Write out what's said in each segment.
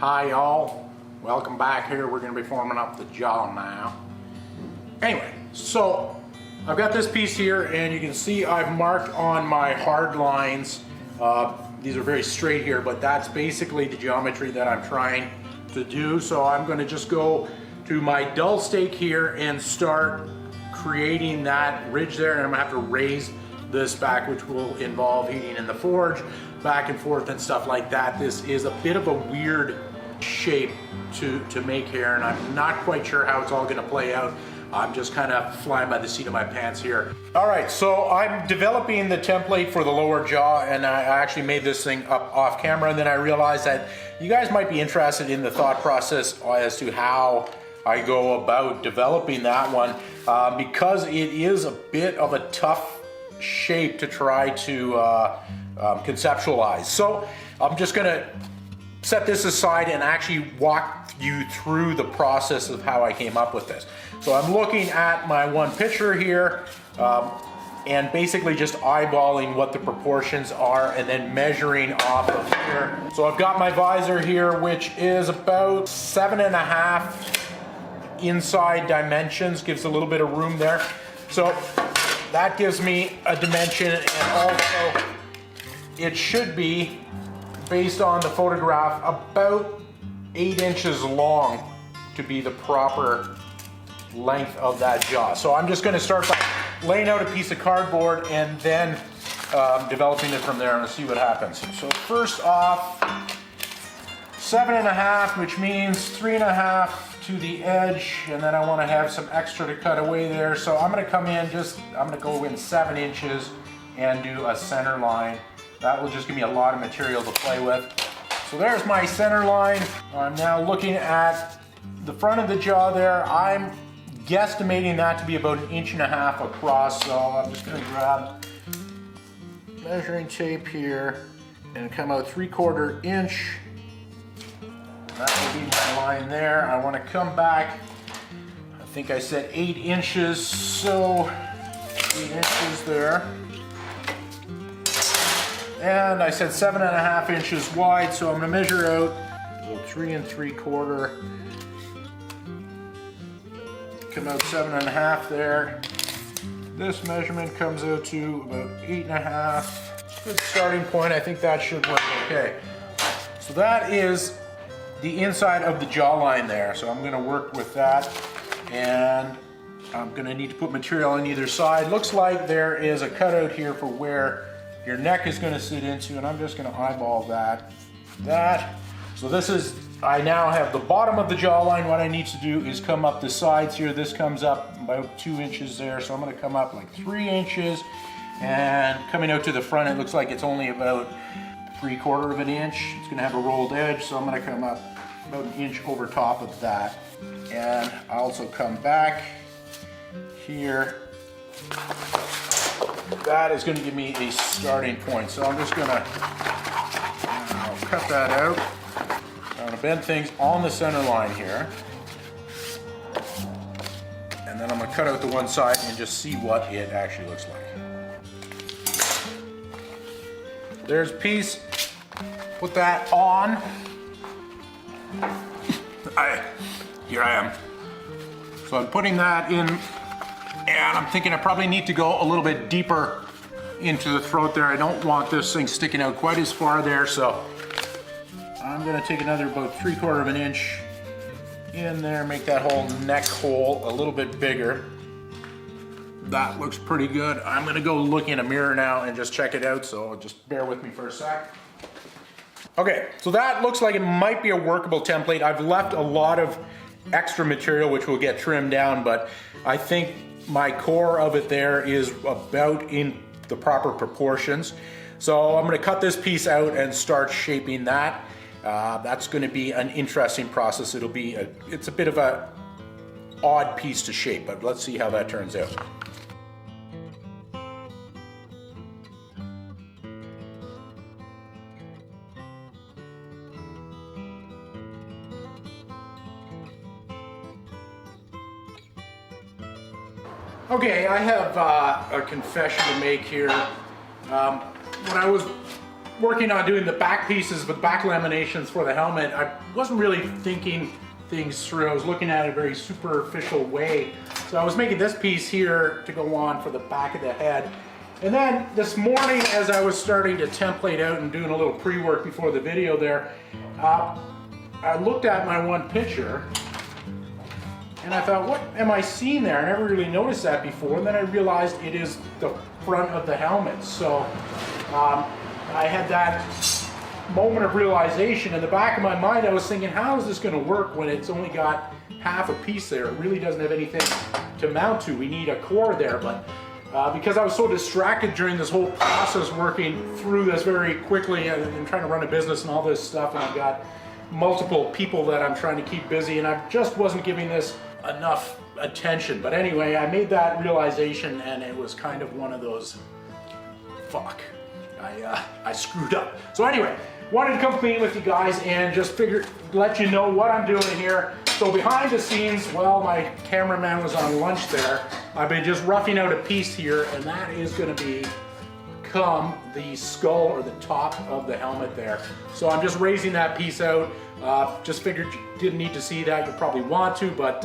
Hi y'all, welcome back here. We're going to be forming up the jaw now. Anyway, so I've got this piece here and you can see I've marked on my hard lines. These are very straight here, but that's basically the geometry that I'm trying to do. So I'm going to just go to my dull stake here and start creating that ridge there, and I'm going to have to raise this back, which will involve heating in the forge back and forth and stuff like that. This is a bit of a weird shape to make here, and I'm not quite sure how it's all going to play out. I'm just kind of flying by the seat of my pants here. All right, so I'm developing the template for the lower jaw, and I actually made this thing up off camera, and then I realized that you guys might be interested in the thought process as to how I go about developing that one, because it is a bit of a tough shape to try to conceptualize. So I'm just gonna set this aside and actually walk you through the process of how I came up with this. So I'm looking at my one picture here and basically just eyeballing what the proportions are and then measuring off of here. So I've got my visor here, which is about 7.5 inside dimensions, gives a little bit of room there. So that gives me a dimension, and also it should be, based on the photograph, about 8 inches long to be the proper length of that jaw. So I'm just going to start by laying out a piece of cardboard and then developing it from there and see what happens. So first off, 7.5, which means 3.5 to the edge, and then I want to have some extra to cut away there. So I'm going to come in I'm going to go in 7 inches and do a center line. That will just give me a lot of material to play with. So there's my center line. I'm now looking at the front of the jaw there. I'm guesstimating that to be about 1.5 inches across. So I'm just going to grab measuring tape here and come out 3/4 inch. That will be my line there. I want to come back, I think I said 8 inches, so 8 inches there. And I said 7.5 inches wide, so I'm going to measure out about 3 3/4. Come out 7.5 there. This measurement comes out to about 8.5. Good starting point. I think that should work okay. So that is the inside of the jawline there. So I'm going to work with that, and I'm going to need to put material on either side. Looks like there is a cutout here for where your neck is going to sit into, and I'm just going to eyeball that. So this is, I now have the bottom of the jawline. What I need to do is come up the sides here. This comes up about 2 inches there, so I'm going to come up like 3 inches, and coming out to the front, it looks like it's only about 3/4 inch. It's going to have a rolled edge, so I'm going to come up about 1 inch over top of that, and I also come back here. That is going to give me a starting point, so I'm just going to cut that out. I'm going to bend things on the center line here, and then I'm going to cut out the one side and just see what it actually looks like. There's a piece. Put that on. Here I am. So I'm putting that in, and I'm thinking I probably need to go a little bit deeper into the throat there. I don't want this thing sticking out quite as far there, so I'm going to take another about 3/4 inch in there, make that whole neck hole a little bit bigger. That looks pretty good. I'm going to go look in a mirror now and just check it out, so just bear with me for a sec. Okay, so that looks like it might be a workable template. I've left a lot of extra material which will get trimmed down, but I think my core of it there is about in the proper proportions. So I'm going to cut this piece out and start shaping that. That's going to be an interesting process. It's a bit of a odd piece to shape, but let's see how that turns out. Okay, I have a confession to make here. When I was working on doing the back pieces with back laminations for the helmet, I wasn't really thinking things through. I was looking at it a very superficial way. So I was making this piece here to go on for the back of the head. And then this morning, as I was starting to template out and doing a little pre-work before the video there, I looked at my one picture and I thought, what am I seeing there? I never really noticed that before. And then I realized it is the front of the helmet. So I had that moment of realization in the back of my mind. I was thinking, how is this going to work when it's only got half a piece there? It really doesn't have anything to mount to. We need a core there, but because I was so distracted during this whole process working through this very quickly and trying to run a business and all this stuff, and I've got multiple people that I'm trying to keep busy, and I just wasn't giving this enough attention. But anyway, I made that realization, and it was kind of one of those, fuck, I screwed up. So anyway, wanted to come clean with you guys and just figured, let you know what I'm doing here. So behind the scenes, well, my cameraman was on lunch there. I've been just roughing out a piece here, and that is going to become the skull or the top of the helmet there. So I'm just raising that piece out. Just figured you didn't need to see that. You probably want to, but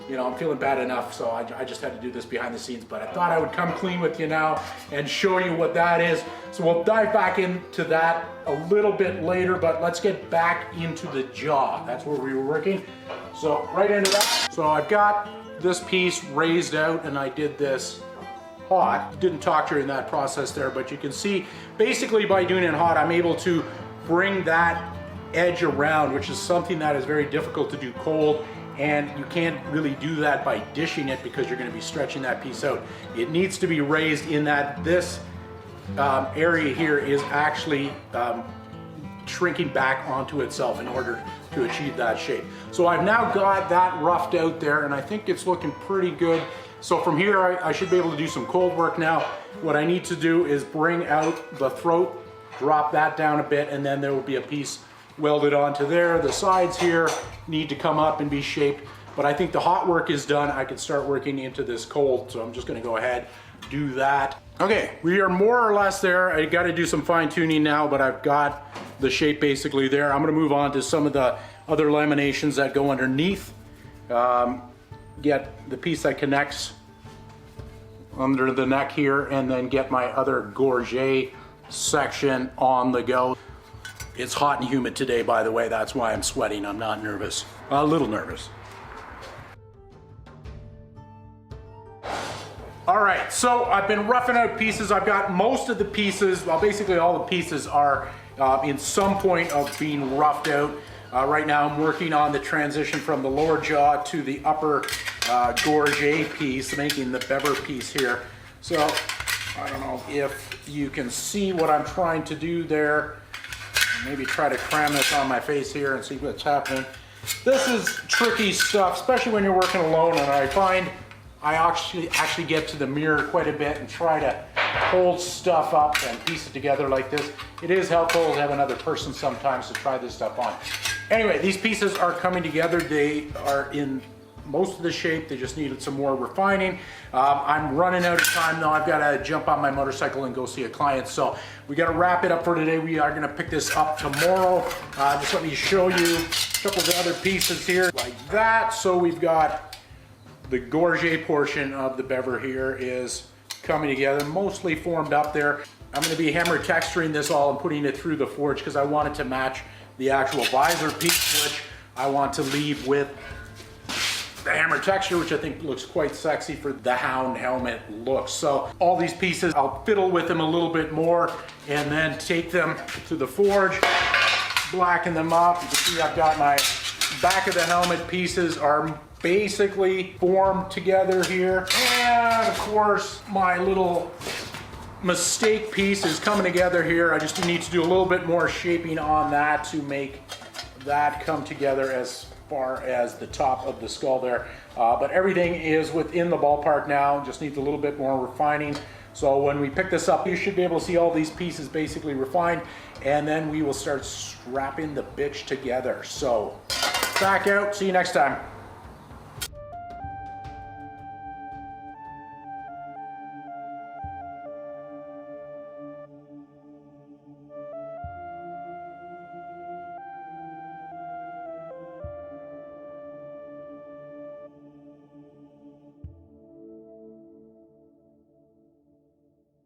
you know, I'm feeling bad enough, so I just had to do this behind the scenes. But I thought I would come clean with you now and show you what that is. So we'll dive back into that a little bit later, but let's get back into the jaw. That's where we were working. So right into that. So I've got this piece raised out, and I did this hot. Didn't talk during that process there, but you can see basically by doing it hot, I'm able to bring that edge around, which is something that is very difficult to do cold, and you can't really do that by dishing it because you're going to be stretching that piece out. It needs to be raised in that this area here is actually shrinking back onto itself in order to achieve that shape. So I've now got that roughed out there, and I think it's looking pretty good. So from here, I should be able to do some cold work now. What I need to do is bring out the throat, drop that down a bit, and then there will be a piece welded onto there. The sides here need to come up and be shaped, but I think the hot work is done. I can start working into this cold, so I'm just gonna go ahead, do that. Okay, we are more or less there. I gotta do some fine tuning now, but I've got the shape basically there. I'm gonna move on to some of the other laminations that go underneath. Get the piece that connects under the neck here, and then get my other gorget section on the go. It's hot and humid today, by the way. That's why I'm sweating. I'm not nervous. A little nervous. All right, so I've been roughing out pieces. I've got most of the pieces, well, basically all the pieces are in some point of being roughed out. Right now I'm working on the transition from the lower jaw to the upper gorget piece, making the bever piece here. So I don't know if you can see what I'm trying to do there. Maybe try to cram this on my face here and see what's happening. This is tricky stuff, especially when you're working alone, and I find I actually get to the mirror quite a bit and try to hold stuff up and piece it together like this. It is helpful to have another person sometimes to try this stuff on. Anyway, these pieces are coming together. They are in most of the shape. They just needed some more refining. I'm running out of time now. I've got to jump on my motorcycle and go see a client. So we got to wrap it up for today. We are going to pick this up tomorrow. Just let me show you a couple of the other pieces here like that. So we've got the gorget portion of the bever here is coming together, mostly formed up there. I'm going to be hammer texturing this all and putting it through the forge because I want it to match the actual visor piece, which I want to leave with the hammer texture, which I think looks quite sexy for the Hound helmet look. So all these pieces, I'll fiddle with them a little bit more and then take them to the forge, blacken them up. You can see I've got my back of the helmet pieces are basically formed together here. And of course, my little mistake piece is coming together here. I just need to do a little bit more shaping on that to make that come together as far as the top of the skull there. But everything is within the ballpark now, just needs a little bit more refining. So when we pick this up, you should be able to see all these pieces basically refined, and then we will start strapping the bitch together. So back out, see you next time.